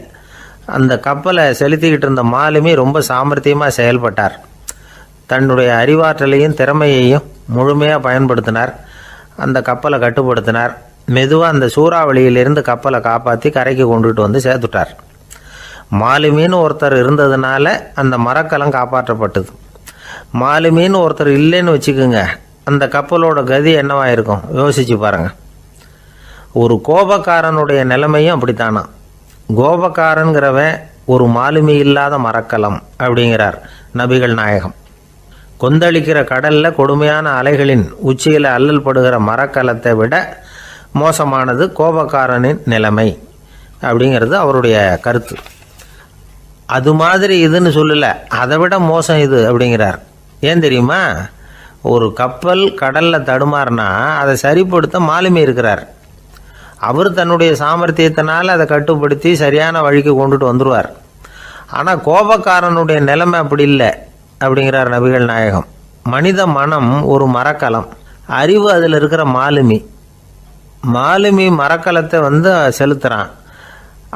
Speaker 2: அந்த கப்பலை செலுத்திக்கிட்டு இருந்த மாலுமி ரொம்ப சாமர்த்தியமாக செயல்பட்டார். தன்னுடைய அறிவாற்றலையும் திறமையையும் முழுமையாக பயன்படுத்தினார். அந்த கப்பலை கட்டுப்படுத்தினார். மெதுவாக அந்த சூறாவளியிலிருந்து கப்பலை காப்பாற்றி கரைக்கு கொண்டுட்டு வந்து சேர்த்துட்டார். மாலுமின்னு ஒருத்தர் இருந்ததுனால அந்த மரக்கலம் காப்பாற்றப்பட்டது. மாலுமின்னு ஒருத்தர் இல்லைன்னு வச்சுக்கோங்க, அந்த கப்பலோட கதி என்னவா இருக்கும் யோசிச்சு பாருங்க. ஒரு கோபக்காரனுடைய நிலைமையும் அப்படித்தானா. கோபக்காரன்கிறவன் ஒரு மாலுமி இல்லாத மரக்கலம் அப்படிங்கிறார் நபிகள் நாயகம். கொந்தளிக்கிற கடல்ல கொடுமையான அலைகளின் உச்சியில் அல்லல் படுகிற மரக்கலத்தை விட மோசமானது கோபக்காரனின் நிலைமை அப்படிங்கிறது அவருடைய கருத்து. அது மாதிரி இதுன்னு சொல்லல, அதை விட மோசம் இது அப்படிங்கிறார். ஏன் தெரியுமா? ஒரு கப்பல் கடல்ல தடுமாறினா அதை சரிப்படுத்த மாலுமி இருக்கிறார். அவர் தன்னுடைய சாமர்த்தியத்தினால் அதை கட்டுப்படுத்தி சரியான வழிக்கு கொண்டுட்டு வந்துடுவார். ஆனால் கோபக்காரனுடைய நிலைமை அப்படி இல்லை அப்படிங்கிறார் நபிகள் நாயகம். மனித மனம் ஒரு மரக்கலம், அறிவு அதில் இருக்கிற மாலுமி. மாலுமி மரக்கலத்தை செலுத்துகிறான்,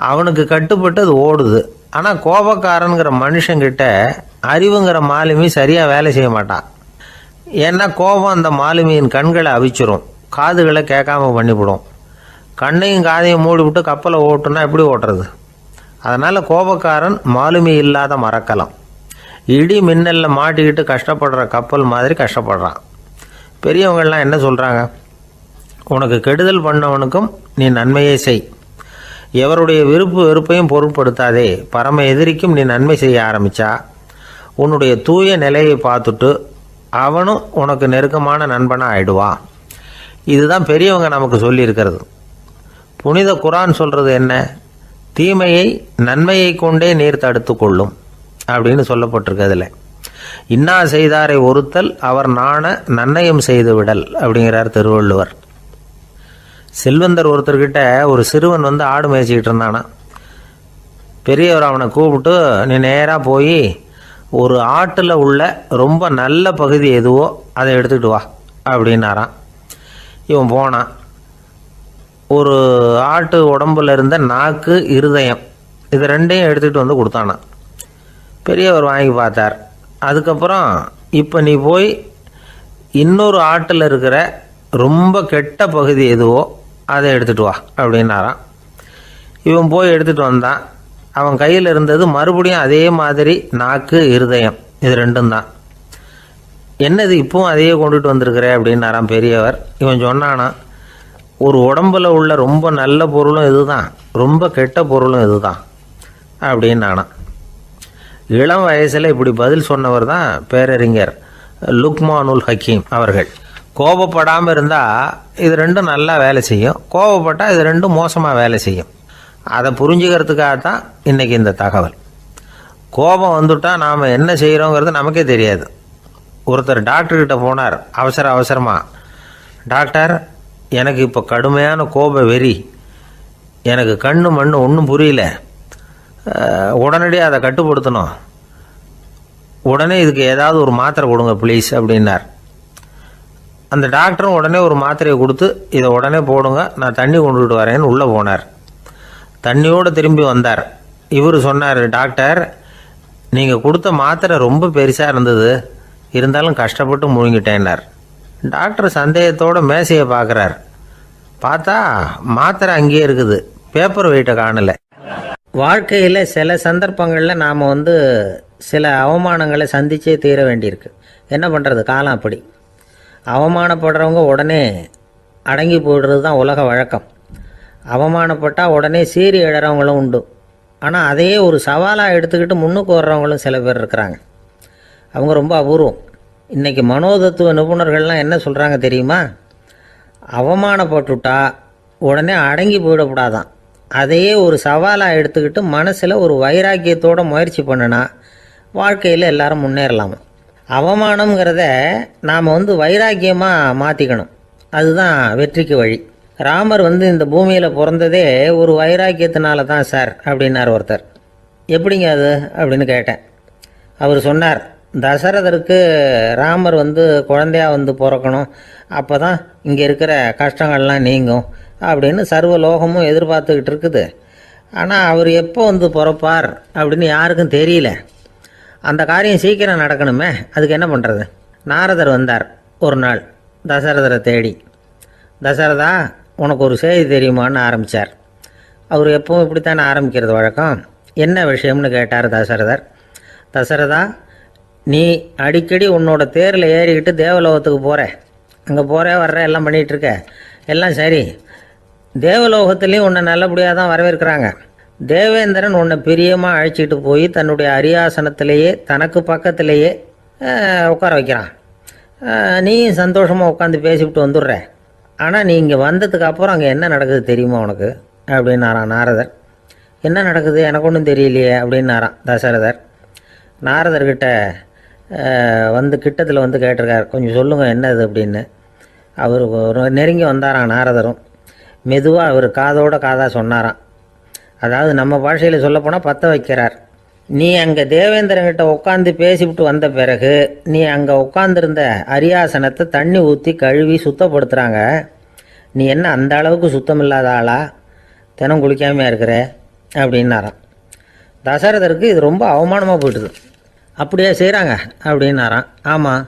Speaker 2: அவனுக்கு கட்டுப்பட்டு அது ஓடுது. ஆனால் கோபக்காரனுங்கிற மனுஷங்கிட்ட அறிவுங்கிற மாலுமி சரியாக வேலை செய்ய மாட்டான். ஏன்னா கோபம் அந்த மாலுமியின் கண்களை அவிச்சிரும், காதுகளை கேட்காம பண்ணிவிடும். கண்ணையும் காதையும் மூடிவிட்டு கப்பலை ஓட்டுனா எப்படி ஓட்டுறது? அதனால் கோபக்காரன் மாலுமி இல்லாத மரக்கலம். இடி மின்னலில் மாட்டிக்கிட்டு கஷ்டப்படுற கப்பல் மாதிரி கஷ்டப்படுறான். பெரியவங்கள்லாம் என்ன சொல்கிறாங்க? உனக்கு கெடுதல் பண்ணவனுக்கும் நீ நன்மையை செய், எவருடைய விருப்பு வெறுப்பையும் பொருட்படுத்தாதே. பரம எதிரிக்கும் நீ நன்மை செய்ய ஆரம்பித்தா உன்னுடைய தூய நிலையை பார்த்துட்டு அவனும் உனக்கு நெருக்கமான நண்பனாக ஆயிடுவான். இதுதான் பெரியவங்க நமக்கு சொல்லியிருக்கிறது. புனித குரான் சொல்கிறது என்ன? தீமையை நன்மையை கொண்டே நீர் தடுத்து கொள்ளும் அப்படின்னு சொல்லப்பட்டிருக்கு. அதில் இன்னா செய்தாரை ஒருத்தல் அவர் நாண நன்னயம் செய்து விடல் அப்படிங்கிறார் திருவள்ளுவர். செல்வந்தர் ஒருத்தர்கிட்ட ஒரு சிறுவன் ஆடு மேய்ச்சிக்கிட்டு இருந்தானா. பெரியவர் அவனை கூப்பிட்டு, நீ நேராக போய் ஒரு ஆட்டில் உள்ள ரொம்ப நல்ல பகுதி எதுவோ அதை எடுத்துக்கிட்டு வா அப்படின்னாரான். இவன் போனான். ஒரு ஆட்டு உடம்புல இருந்த நாக்கு, இருதயம், இது ரெண்டையும் எடுத்துகிட்டு வந்து கொடுத்தானான். பெரியவர் வாங்கி பார்த்தார். அதுக்கப்புறம் இப்போ நீ போய் இன்னொரு ஆட்டில் இருக்கிற ரொம்ப கெட்ட பகுதி எதுவோ அதை எடுத்துகிட்டு வா அப்படின்னாரான். இவன் போய் எடுத்துகிட்டு வந்தான். அவன் கையில் இருந்தது மறுபடியும் அதே மாதிரி நாக்கு, இருதயம், இது ரெண்டும் தான். என்னது இப்பவும் அதையே கொண்டுட்டு வந்திருக்கிற அப்படின்னாரான் பெரியவர். இவன் சொன்னானா, ஒரு உடம்புல உள்ள ரொம்ப நல்ல பொருளும் இதுதான், ரொம்ப கெட்ட பொருளும் இதுதான் அப்படின்னானா. இளம் வயசில் இப்படி பதில் சொன்னவர் தான் பேரறிஞர் லுக்மானுல் ஹக்கீம் அவர்கள். கோபப்படாமல் இருந்தால் இது ரெண்டும் நல்லா வேலை செய்யும், கோபப்பட்டால் இது ரெண்டும் மோசமாக வேலை செய்யும். அதை புரிஞ்சுக்கிறதுக்காகத்தான் இன்றைக்கி இந்த தகவல். கோபம் வந்துட்டால் நாம் என்ன செய்கிறோங்கிறது நமக்கே தெரியாது. ஒருத்தர் டாக்டர்கிட்ட போனார் அவசரமாக. டாக்டர், எனக்கு இப்போ கடுமையான கோப வெறி, எனக்கு கண்ணு மண்ணு ஒன்றும் புரியல, உடனடியாக அதை கட்டுப்படுத்தணும், உடனே இதுக்கு ஏதாவது ஒரு மாத்திரை கொடுங்க ப்ளீஸ் அப்படின்னார். அந்த டாக்டரும் உடனே ஒரு மாத்திரையை கொடுத்து, இதை உடனே போடுங்க, நான் தண்ணி கொண்டுகிட்டு வரேன்னு உள்ளே போனார். தண்ணியோடு திரும்பி வந்தார். இவர் சொன்னார், டாக்டர், நீங்கள் கொடுத்த மாத்திரை ரொம்ப பெருசாக இருந்தது, இருந்தாலும் கஷ்டப்பட்டு முழுங்கிட்டேன்னார். டாக்டர் சந்தேகத்தோடு மேசையை பார்க்குறார். பார்த்தா மாத்திரை அங்கேயே இருக்குது, பேப்பர் வெயிட்டை காணலை. வாழ்க்கையில் சில சந்தர்ப்பங்களில் நாம் சில அவமானங்களை சந்திச்சே தீர வேண்டியிருக்கு. என்ன பண்ணுறது, காலம் அப்படி.
Speaker 1: அவமானப்படுறவங்க உடனே அடங்கி போயிடுறது தான் உலக வழக்கம். அவமானப்பட்டால் உடனே சீறி எழறவங்களும் உண்டு. ஆனால் அதையே ஒரு சவாலாக எடுத்துக்கிட்டு முன்னுக்கு வர்றவங்களும் சில பேர் இருக்கிறாங்க. அவங்க ரொம்ப அபூர்வம். இன்றைக்கி மனோதத்துவ நிபுணர்கள்லாம் என்ன சொல்கிறாங்க தெரியுமா? அவமானப்பட்டுட்டா உடனே அடங்கி போயிடக்கூடாதான். அதையே ஒரு சவாலாக எடுத்துக்கிட்டு மனசில் ஒரு வைராக்கியத்தோடு முயற்சி பண்ணினா வாழ்க்கையில் எல்லாரும் முன்னேறலாமா. அவமானங்கிறத நாம் வைராக்கியமாக மாற்றிக்கணும். அதுதான் வெற்றிக்கு வழி. ராமர் இந்த பூமியில் பிறந்ததே ஒரு வைராக்கியத்தினால தான் சார் அப்படின்னார் ஒருத்தர். எப்படிங்க அது அப்படின்னு கேட்டேன். அவர் சொன்னார், தசரதருக்கு ராமர் குழந்தையாக பிறக்கணும், அப்போ தான் இங்கே இருக்கிற கஷ்டங்கள்லாம் நீங்கும் அப்படின்னு சர்வ லோகமும் எதிர்பார்த்துக்கிட்டு இருக்குது. ஆனால் அவர் எப்போ பிறப்பார் அப்படின்னு யாருக்கும் தெரியல. அந்த காரியம் சீக்கிரம் நடக்கணுமே, அதுக்கு என்ன பண்ணுறது? நாரதர் வந்தார் ஒரு நாள் தசரதரை தேடி. தசரதா, உனக்கு ஒரு செய்தி தெரியுமான்னு ஆரம்பித்தார். அவர் எப்பவும் இப்படித்தானே ஆரம்பிக்கிறது வழக்கம். என்ன விஷயம்னு கேட்டார் தசரதர். தசரதா, நீ அடிக்கடி உன்னோட தேரில் ஏறிக்கிட்டு தேவலோகத்துக்கு போகிற, அங்கே போகிற வர்ற எல்லாம் பண்ணிகிட்ருக்க, எல்லாம் சரி. தேவலோகத்துலேயும் உன்னை நல்லபடியாக தான் வரவேற்கிறாங்க. தேவேந்திரன் உன்னை பிரியமாக அழைச்சிட்டு போய் தன்னுடைய அரியாசனத்திலேயே தனக்கு பக்கத்திலேயே உட்கார வைக்கிறான். நீயும் சந்தோஷமாக உட்காந்து பேசிவிட்டு வந்துடுற. ஆனால் நீ இங்கே வந்ததுக்கு அப்புறம் அங்கே என்ன நடக்குது தெரியுமா உனக்கு அப்படின்னாரான் நாரதர். என்ன நடக்குது எனக்கு ஒன்றும் தெரியலையே அப்படின்னாரான் தசரதர். நாரதர்கிட்ட கிட்டத்தில் கேட்டிருக்கார், கொஞ்சம் சொல்லுங்கள் என்னது அப்படின்னு. அவர் நெருங்கி வந்தாரான் நாரதரும். மெதுவாக அவர் காதோட காதாக சொன்னாராம். அதாவது நம்ம பாஷையில் சொல்லப்போனால் பற்ற வைக்கிறார். நீ அங்கே தேவேந்திரங்கிட்ட உட்காந்து பேசிவிட்டு வந்த பிறகு நீ அங்கே உட்காந்துருந்த அரியாசனத்தை தண்ணி ஊற்றி கழுவி சுத்தப்படுத்துகிறாங்க. நீ என்ன அந்த அளவுக்கு சுத்தம் இல்லாத ஆளா, தினம் குளிக்காமையாக இருக்கிற அப்படின்னாராம். தசரதருக்கு இது ரொம்ப அவமானமாக போயிட்டுது. அப்படியே செய்கிறாங்க அப்படின்னாராம். ஆமாம்,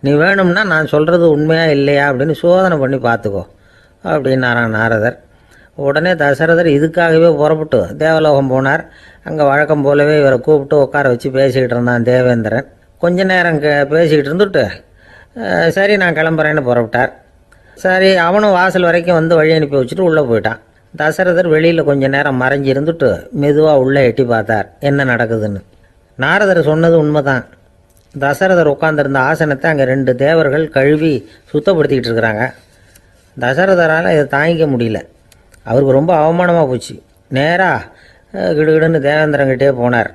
Speaker 1: நீ வேணும்னா நான் சொல்கிறது உண்மையா இல்லையா அப்படின்னு சோதனை பண்ணி பார்த்துக்கோ அப்படின்னாரான் நாரதர். உடனே தசரதர் இதுக்காகவே புறப்பட்டு தேவலோகம் போனார். அங்கே வழக்கம் போலவே இவரை கூப்பிட்டு உட்கார வச்சு பேசிக்கிட்டு இருந்தான் தேவேந்திரன். கொஞ்ச நேரம் பேசிக்கிட்டு இருந்துட்டு சரி நான் கிளம்புறேன்னு புறப்பட்டார். சரி, அவனும் வாசல் வரைக்கும் வழி அனுப்பி வச்சுட்டு உள்ளே போயிட்டான். தசரதர் வெளியில் கொஞ்ச நேரம் மறைஞ்சி இருந்துட்டு மெதுவாக உள்ளே எட்டி பார்த்தார் என்ன நடக்குதுன்னு. நாரதர் சொன்னது உண்மைதான். தசரதர் உட்காந்துருந்த ஆசனத்தை அங்கே 2 தேவர்கள் கழுவி சுத்தப்படுத்திக்கிட்டு இருக்கிறாங்க. தசரதரால் இதை தாங்கிக்க முடியல. அவருக்கு ரொம்ப அவமானமாக போச்சு. நேராக கிடுகிடுன்னு தேவேந்திரங்கிட்டே போனார்.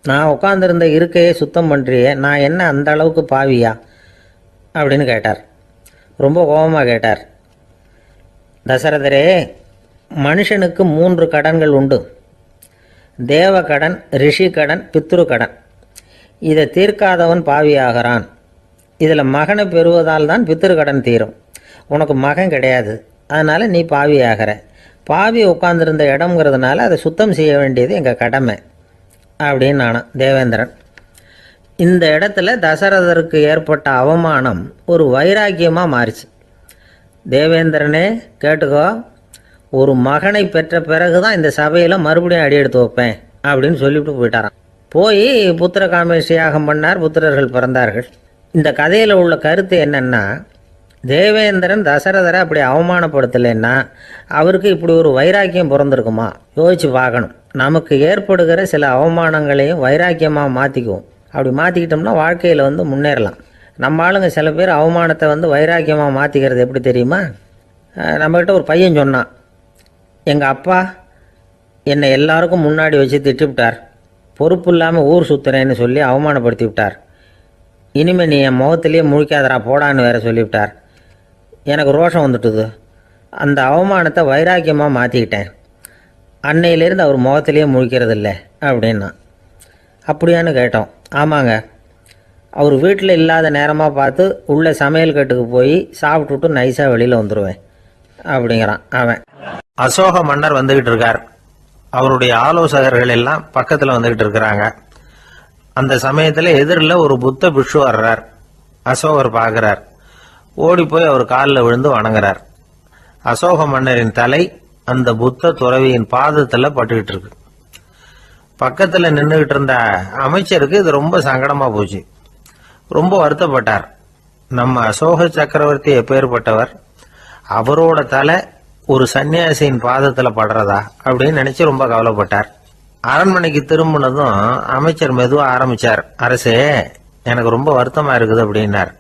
Speaker 1: நான் உட்காந்துருந்த இருக்கையே சுத்தம் பண்ணுறியே, நான் என்ன அந்த அளவுக்கு பாவியா அப்படின்னு கேட்டார். ரொம்ப கோபமாக கேட்டார். தசரதரே, மனுஷனுக்கு 3 கடன்கள் உண்டு. தேவ கடன், ரிஷி கடன், பித்ரு கடன். இதை தீர்க்காதவன் பாவியாகிறான். இதில் மகனை பெறுவதால் தான் பித்ரு கடன் தீரும். உனக்கு மகன் கிடையாது, அதனால் நீ பாவி ஆகிற. பாவி உட்காந்துருந்த இடம்ங்கிறதுனால அதை சுத்தம் செய்ய வேண்டியது எங்கள் கடமை அப்படின்னு நானான் தேவேந்திரன். இந்த இடத்துல தசரதருக்கு ஏற்பட்ட அவமானம் ஒரு வைராக்கியமாக மாறிச்சு. தேவேந்திரனே கேட்டுக்கோ, ஒரு மகனை பெற்ற பிறகு தான் இந்த சபையில் மறுபடியும் அடி எடுத்து வைப்பேன் அப்படின்னு சொல்லிவிட்டு போயிட்டாரான். போய் புத்திர காமேஷ் யாகம் பண்ணார். புத்திரர்கள் பிறந்தார்கள். இந்த கதையில் உள்ள கருத்து என்னென்னா, தேவேந்திரன் தசரதரை அப்படி அவமானப்படுத்தலைன்னா அவருக்கு இப்படி ஒரு வைராக்கியம் பிறந்திருக்குமா? யோசிச்சு பார்க்கணும். நமக்கு ஏற்படுகிற சில அவமானங்களையும் வைராக்கியமாக மாற்றிக்குவோம். அப்படி மாற்றிக்கிட்டோம்னா வாழ்க்கையில் முன்னேறலாம். நம்ம ஆளுங்க சில பேர் அவமானத்தை வைராக்கியமாக மாற்றிக்கிறது எப்படி தெரியுமா? நம்மக்கிட்ட ஒரு பையன் சொன்னான், எங்கள் அப்பா என்னை எல்லாருக்கும் முன்னாடி வச்சு திட்டிவிட்டார், பொறுப்பு இல்லாமல் ஊர் சுற்றுறேன்னு சொல்லி அவமானப்படுத்தி விட்டார். இனிமேல் நீ என் முகத்திலேயே முழிக்காதரா போடான்னு வேற சொல்லிவிட்டார். எனக்கு ரோஷம் வந்துட்டுது. அந்த அவமானத்தை வைராக்கியமாக மாற்றிக்கிட்டேன். அன்னையிலேருந்து அவர் முகத்திலேயே முழிக்கிறது இல்லை அப்படின்னா. அப்படியான்னு கேட்டோம். ஆமாங்க, அவர் வீட்டில் இல்லாத நேரமாக பார்த்து உள்ளே சமையல் கட்டுக்கு போய் சாப்பிட்டுட்டு நைஸாக வெளியில் வந்துடுவேன் அப்படிங்கிறான் அவன்.
Speaker 2: அசோக மன்னர் வந்துகிட்டு இருக்கார். அவருடைய ஆலோசகர்கள் எல்லாம் பக்கத்தில் வந்துகிட்டு இருக்கிறாங்க. அந்த சமயத்தில் எதிரில் ஒரு புத்த பிக்ஷு வர்றார். அசோகர் பார்க்குறார். ஓடி போய் அவர் காலில் விழுந்து வணங்குறார். அசோக மன்னரின் தலை அந்த புத்த துறவியின் பாதத்தில் பட்டுக்கிட்டு இருக்கு. பக்கத்தில் நின்றுகிட்டு இருந்த அமைச்சருக்கு இது ரொம்ப சங்கடமாக போச்சு. ரொம்ப வருத்தப்பட்டார். நம்ம அசோக சக்கரவர்த்தி எப்பேற்பட்டவர், அவரோட தலை ஒரு சன்னியாசியின் பாதத்துல படுறதா அப்படின்னு நினைச்சு ரொம்ப கவலைப்பட்டார். அரண்மனைக்கு திரும்பினதும் அமைச்சர் மெதுவா ஆரம்பிச்சார். அரசே, எனக்கு ரொம்ப வருத்தமா இருக்குது அப்படின்னார்.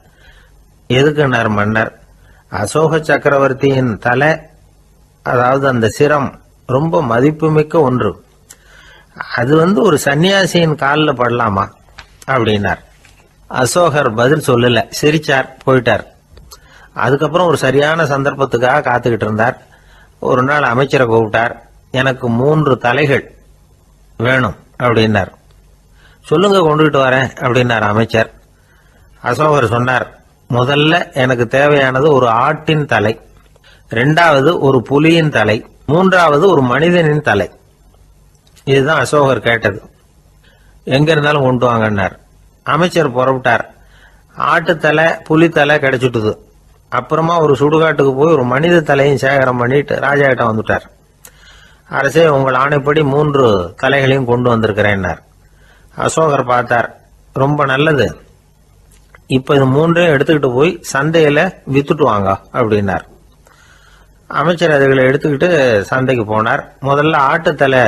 Speaker 2: எதுக்குன்னார் மன்னர். அசோக சக்கரவர்த்தியின் தலை, அதாவது அந்த சிரம், ரொம்ப மதிப்புமிக்க ஒன்று. அது ஒரு சன்னியாசியின் காலில் படலாமா அப்படின்னார். அசோகர் பதில் சொல்லல, சிரிச்சார், போயிட்டார். அதுக்கப்புறம் ஒரு சரியான சந்தர்ப்பத்துக்காக காத்துக்கிட்டு இருந்தார். ஒரு நாள் அமைச்சரை கூப்பிட்டார். எனக்கு 3 தலைகள் வேணும் அப்படின்னார். சொல்லுங்க, கொண்டுகிட்டு வரேன் அப்படின்னார் அமைச்சர். அசோகர் சொன்னார், முதல்ல எனக்கு தேவையானது ஒரு ஆட்டின் தலை, 2வது ஒரு புலியின் தலை, 3வது ஒரு மனிதனின் தலை. இதுதான் அசோகர் கேட்டது. எங்க இருந்தாலும் கொண்டு வாங்கன்னார். அமைச்சர் புறப்பட்டார். ஆட்டுத்தலை, புலித்தலை கிடைச்சிட்டுது. அப்புறமா ஒரு சுடுகாட்டுக்கு போய் ஒரு மனித தலையும் சேகரம் பண்ணிட்டு ராஜா கிட்ட வந்துட்டார். அரசே, உங்கள் ஆணைப்படி 3 தலைகளையும் கொண்டு வந்திருக்கிறேன்னார். அசோகர் பார்த்தார். ரொம்ப நல்லது, இப்ப இது 3ஐயும் எடுத்துக்கிட்டு போய் சந்தையில வித்துட்டு வாங்க அப்படின்னார். அமைச்சர் அதுகளை எடுத்துக்கிட்டு சந்தைக்கு போனார். முதல்ல ஆட்டுத்தலை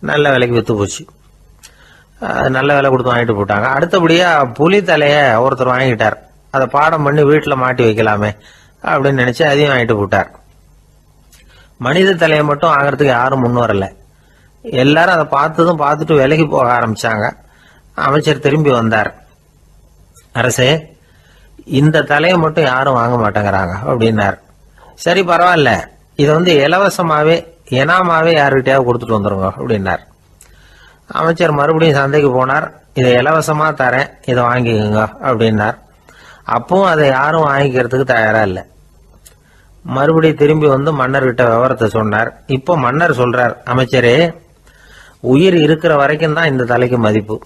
Speaker 2: நல்ல விலைக்கு வித்து போச்சு. நல்ல விலை கொடுத்து வாங்கிட்டு போட்டாங்க. அடுத்தபடியா புலி தலைய ஒருத்தர் வாங்கிட்டார். அதை பாடம் பண்ணி வீட்டில் மாட்டி வைக்கலாமே அப்படின்னு நினைச்சு அதையும் வாங்கிட்டு போட்டார். மனித தலையை மட்டும் வாங்கறதுக்கு யாரும் முன் வரல. எல்லாரும் அதை பார்த்துட்டு விலகி போக ஆரம்பிச்சாங்க. அமைச்சர் திரும்பி வந்தார். அரசே, இந்த தலையை மட்டும் யாரும் வாங்க மாட்டேங்கிறாங்க அப்படின்னார். சரி, பரவாயில்ல, இதை இலவசமாவே எனாமாவே யாருக்கிட்டையாவது கொடுத்துட்டு வந்துருங்க அப்படின்னார். அமைச்சர் மறுபடியும் சந்தைக்கு போனார். இதை இலவசமா தரேன், இதை வாங்கிக்கோங்க அப்படின்னார். அப்பவும் அதை யாரும் வாங்கிக்கிறதுக்கு தயாரா இல்லை. மறுபடியும் திரும்பி மன்னர்கிட்ட விவரத்தை சொன்னார். இப்போ மன்னர் சொல்றார், அமைச்சரே, உயிர் இருக்கிற வரைக்கும் தான் இந்த தலைக்கு மதிப்பு.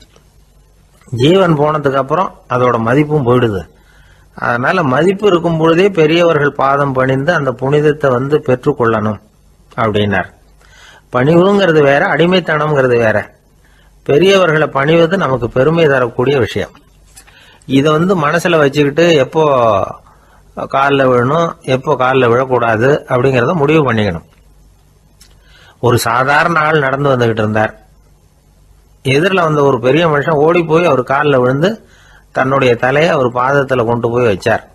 Speaker 2: ஜீவன் போனதுக்கு அப்புறம் அதோட மதிப்பும் போயிடுது. அதனால மதிப்பு இருக்கும் பொழுதே பெரியவர்கள் பாதம் பணிந்து அந்த புனிதத்தை பெற்றுக்கொள்ளணும் அப்படின்னார். பணிவுங்கிறது வேற, அடிமைத்தனம்ங்கிறது வேற. பெரியவர்களை பணிவது நமக்கு பெருமை தரக்கூடிய விஷயம். இதை மனசுல வச்சுக்கிட்டு எப்போ காலில் விழணும், எப்போ காலில் விழக்கூடாது அப்படிங்கிறத முடிவு பண்ணிக்கணும். ஒரு சாதாரண ஆள் நடந்து வந்துகிட்டு இருந்தார். எதிரில் ஒரு பெரிய மனுஷன் ஓடி போய் அவர் காலில் விழுந்து தன்னுடைய தலையை அவர் பாதத்தில் கொண்டு போய் வச்சார்.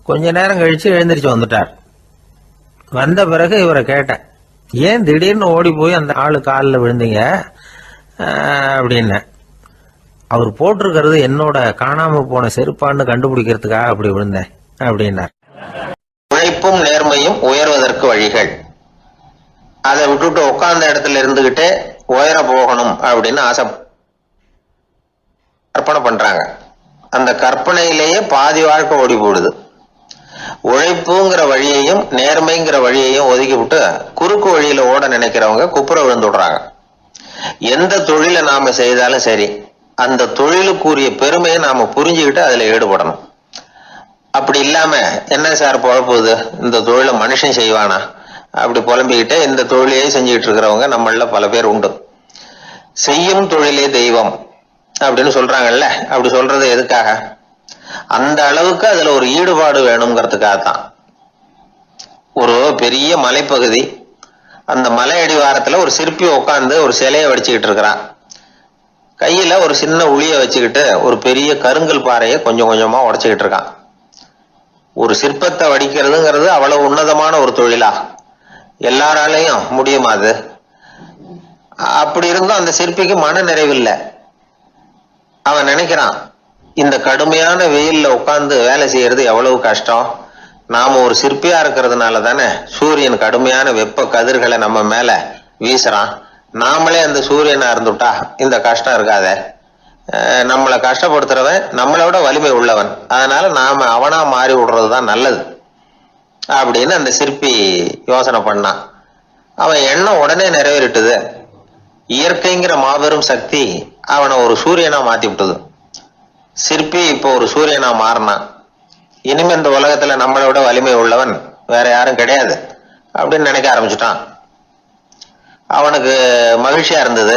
Speaker 2: கொஞ்ச நேரம் கழிச்சு எழுந்திரிச்சு வந்துட்டார். வந்த பிறகு இவரை கேட்டேன், ஏன் திடீர்னு ஓடி போய் அந்த ஆளு காலில் விழுந்தீங்க அப்படின்னு. அவர் போட்டிருக்கிறது என்னோட காணாம போன செருப்பான்னு கண்டுபிடிக்கிறதுக்காக அப்படி விழுந்தேன் அப்படின்னார்.
Speaker 1: உழைப்பும் நேர்மையும் உயர்வதற்கு வழிகள். அதை விட்டுட்டு உட்கார்ந்த இடத்துல இருந்துகிட்டே உயர போகணும் அப்படின்னு ஆசை கற்பனை பண்றாங்க. அந்த கற்பனையிலேயே பாதி வாழ்க்கை ஓடி போடுது. உழைப்புங்கிற வழியையும் நேர்மைங்கிற வழியையும் ஒதுக்கி விட்டு குறுக்கு வழியில ஓட நினைக்கிறவங்க குப்புற விழுந்துடுறாங்க. எந்த தொழிலை நாம செய்தாலும் சரி, அந்த தொழிலுக்குரிய பெருமையை நாம புரிஞ்சுக்கிட்டு அதுல ஈடுபடணும். அப்படி இல்லாம, என்ன சார் பொழப்புது, இந்த தொழிலை மனுஷன் செய்வானா அப்படி புலம்பிக்கிட்டே இந்த தொழிலையே செஞ்சுக்கிட்டு இருக்கிறவங்க நம்மள பல பேர் உண்டு. செய்யும் தொழிலே தெய்வம் அப்படின்னு சொல்றாங்கல்ல, அப்படி சொல்றது எதுக்காக? அந்த அளவுக்கு அதுல ஒரு ஈடுபாடு வேணுங்கிறதுக்காகத்தான். ஒரு பெரிய மலைப்பகுதி, அந்த மலை அடிவாரத்துல ஒரு சிற்பி உட்காந்து ஒரு சிலையை வடிச்சுக்கிட்டு இருக்கிறான். கையில ஒரு சின்ன உளிய வச்சுக்கிட்டு ஒரு பெரிய கருங்கல் பாறையை கொஞ்சம் கொஞ்சமா உடைச்சுக்கிட்டு இருக்கான். ஒரு சிற்பத்தை வடிக்கிறதுங்கிறது அவ்வளவு உன்னதமான ஒரு தொழிலா? எல்லாராலையும் முடியுமா அது? அப்படி இருந்தும் அந்த சிற்பிக்கு மன நிறைவில்லை. அவன் நினைக்கிறான், இந்த கடுமையான வெயில்ல உட்கார்ந்து வேலை செய்யறது எவ்வளவு கஷ்டம். நாம ஒரு சிற்பியா இருக்கிறதுனால தானே சூரியன் கடுமையான வெப்ப கதிர்களை நம்ம மேல வீசுறான். நாமளே அந்த சூரியனா இருந்துட்டா இந்த கஷ்டம் இருக்காத. நம்மளை கஷ்டப்படுத்துறவன் நம்மளோட வலிமை உள்ளவன், அதனால நாம அவனா மாறி விடுறதுதான் நல்லது அப்படின்னு அந்த சிற்பி யோசனை பண்ணான். அவன் எண்ணம் உடனே நிறைவேறிட்டுது. இயற்கைங்கிற மாபெரும் சக்தி அவனை ஒரு சூரியனா மாத்தி விட்டது. சிற்பி இப்போ ஒரு சூரியனா மாறினான். இனிமே இந்த உலகத்துல நம்மளோட வலிமை உள்ளவன் வேற யாரும் கிடையாது அப்படின்னு நினைக்க ஆரம்பிச்சுட்டான். அவனுக்கு மகிழ்ச்சியா இருந்தது.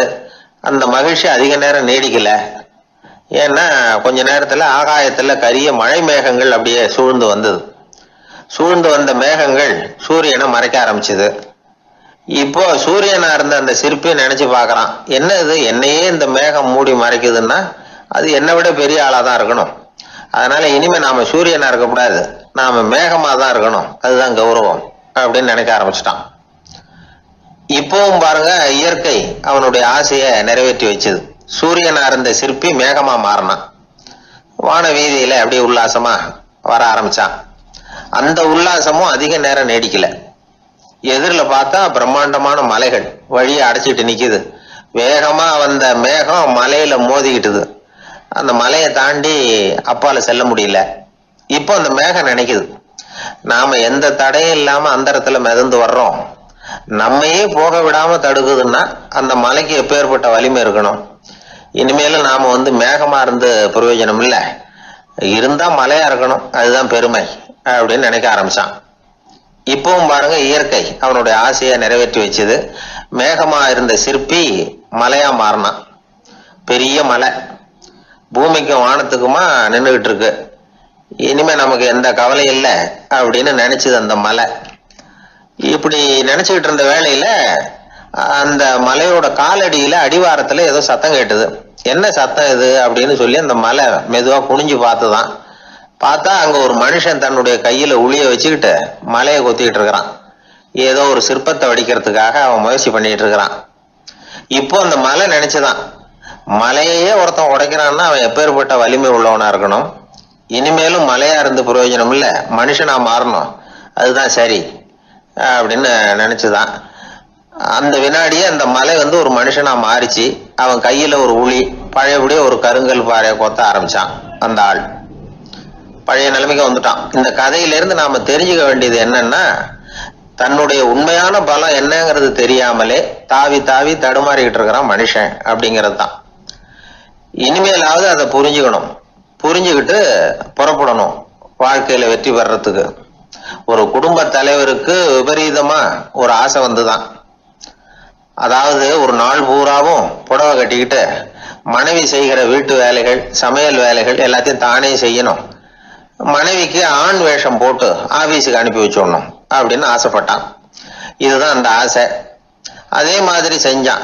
Speaker 1: அந்த மகிழ்ச்சி அதிக நேரம் நீடிக்கல. ஏன்னா கொஞ்ச நேரத்துல ஆகாயத்துல கரிய மழை மேகங்கள் அப்படியே சூழ்ந்து வந்தது. சூழ்ந்து வந்த மேகங்கள் சூரியனை மறைக்க ஆரம்பிச்சது. இப்போ சூரியனா இருந்த அந்த சிற்பி நினைச்சு பாக்குறான், என்ன இது, என்னையே இந்த மேகம் மூடி மறைக்குதுன்னா அது என்னை விட பெரிய ஆளா தான் இருக்கணும். அதனால இனிமே நாம சூரியனா இருக்கக்கூடாது, நாம மேகமா தான் இருக்கணும், அதுதான் கௌரவம் அப்படின்னு நினைக்க ஆரம்பிச்சிட்டான். இப்பவும் பாருங்க, இயற்கை அவனுடைய ஆசையை நிறைவேற்றி வச்சது. சூரியனா இருந்த சிற்பி மேகமா மாறினான். வான வீதியில அப்படியே உல்லாசமா வர ஆரம்பிச்சான். அந்த உல்லாசமும் அதிக நேரம் நீடிக்கல. எதிரில் பார்த்தா பிரம்மாண்டமான மலைகள் வழியை அடைச்சிட்டு நிக்குது. வேகமா வந்த மேகம் மலையில மோதிக்கிட்டுது. அந்த மலையை தாண்டி அப்பால செல்ல முடியல. இப்போ அந்த மேகம் நினைக்குது, நாம எந்த தடையும் இல்லாம அந்தரத்துல மிதந்து வர்றோம், நம்மையே போக விடாம தடுக்குதுன்னா அந்த மலைக்கு எப்பேற்பட்ட வலிமை இருக்கணும். இனிமேலும் நாம மேகமா இருந்து பிரயோஜனம் இல்ல, இருந்தா மலையா இருக்கணும், அதுதான் பெருமை அப்படின்னு நினைக்க ஆரம்பிச்சான். இப்பவும் பாருங்க, இயற்கை அவனுடைய ஆசையை நிறைவேற்றி வச்சது. மேகமா இருந்த சிற்பி மலையா மாறினான். பெரிய மலை பூமிக்கும் வானத்துக்குமா நின்றுகிட்டு இருக்கு. இனிமே நமக்கு எந்த கவலை இல்லை அப்படின்னு நினைச்சது அந்த மலை. இப்படி நினைச்சுக்கிட்டு இருந்த வேளையில அந்த மலையோட காலடியில அடிவாரத்துல ஏதோ சத்தம் கேட்டுது. என்ன சத்தம் இது அப்படின்னு சொல்லி அந்த மலை மெதுவா குனிஞ்சு பார்த்துதான். பார்த்தா அங்க ஒரு மனுஷன் தன்னுடைய கையில உளிய வச்சுக்கிட்டு மலையை கொத்திக்கிட்டு இருக்கிறான். ஏதோ ஒரு சிற்பத்தை வடிக்கிறதுக்காக அவன் முயற்சி பண்ணிட்டு இருக்கிறான். இப்போ அந்த மலை நினைச்சுதான், மலையே ஒருத்தன் உடைக்கிறான்னா அவன் எப்பேற்பட்ட வலிமை உள்ளவனா இருக்கணும். இனிமேலும் மலையா இருந்து பிரயோஜனம் இல்ல, மனுஷனா மாறணும், அதுதான் சரி அப்படின்னு நினைச்சுதான். அந்த வினாடியே அந்த மலை ஒரு மனுஷனா மாறிச்சு. அவன் கையில ஒரு உளி, பழையபடியே ஒரு கருங்கல் பாறையை கொத்த ஆரம்பிச்சான். அந்த ஆள் பழைய நிலைமைக்கு வந்துட்டான். இந்த கதையிலிருந்து நாம தெரிஞ்சுக்க வேண்டியது என்னன்னா, தன்னுடைய உண்மையான பலம் என்னங்கிறது தெரியாமலே தாவி தாவி தடுமாறிக்கிட்டு இருக்கிறான் மனுஷன் அப்படிங்கிறது தான். இனிமேலாவது அதை புரிஞ்சுக்கணும், புரிஞ்சுக்கிட்டு புறப்படணும் வாழ்க்கையில வெற்றி பெறறதுக்கு. ஒரு குடும்ப தலைவருக்கு விபரீதமா ஒரு ஆசை வந்துதான். அதாவது ஒரு நாள் பூராவும் புடவை கட்டிக்கிட்டு மனைவி செய்கிற வீட்டு வேலைகள், சமையல் வேலைகள் எல்லாத்தையும் தானே செய்யணும், மனைவிக்கு ஆண் வேஷம் போட்டு ஆபீஸுக்கு அனுப்பி வச்சிடணும் அப்படின்னு ஆசைப்பட்டான். இதுதான் அந்த ஆசை. அதே மாதிரி செஞ்சான்.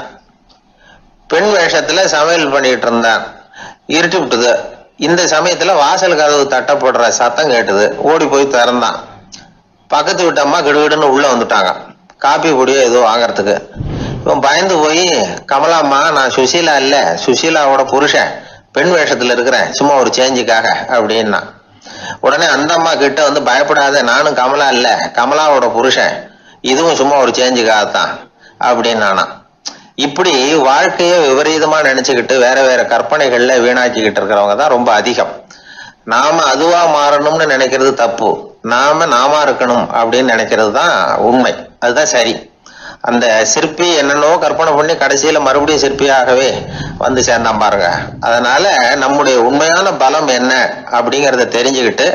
Speaker 1: பெண் வேஷத்துல சமையல் பண்ணிட்டு இருந்தான். இருட்டி விட்டுது. இந்த சமயத்துல வாசல் கதவு தட்டப்படுற சத்தம் கேட்டுது. ஓடி போய் திறந்தான். பக்கத்து வீட்டம்மா கிடுகிடுன்னு உள்ள வந்துட்டாங்க, காப்பி பொடியோ ஏதோ வாங்கறதுக்கு. இவன் பயந்து போய், கமலாம்மா, நான் சுசீலா இல்ல, சுசீலாவோட புருஷன், பெண் வேஷத்துல இருக்கிறேன், சும்மா ஒரு சேஞ்சுக்காக அப்படின்னா. உடனே அந்த அம்மா கிட்ட பயப்படாத, நானும் கமலா இல்ல, கமலாவோட புருஷன், இதுவும் சும்மா ஒரு சேஞ்சுக்காகத்தான் அப்படின்னு. இப்படி வாழ்க்கைய விபரீதமா நினைச்சுக்கிட்டு வேற வேற கற்பனைகள்ல வீணாக்கிக்கிட்டு இருக்கிறவங்க தான் ரொம்ப அதிகம். நாம அதுவா மாறணும்னு நினைக்கிறது தப்பு, நாம இருக்கணும் அப்படின்னு நினைக்கிறது தான் உண்மை, அதுதான் சரி. அந்த சிற்பி என்னென்னோ கற்பனை பண்ணி கடைசியில மறுபடியும் சிற்பியாகவே சேர்ந்தான் பாருங்க. அதனால நம்முடைய உண்மையான பலம் என்ன அப்படிங்கறத தெரிஞ்சுக்கிட்டு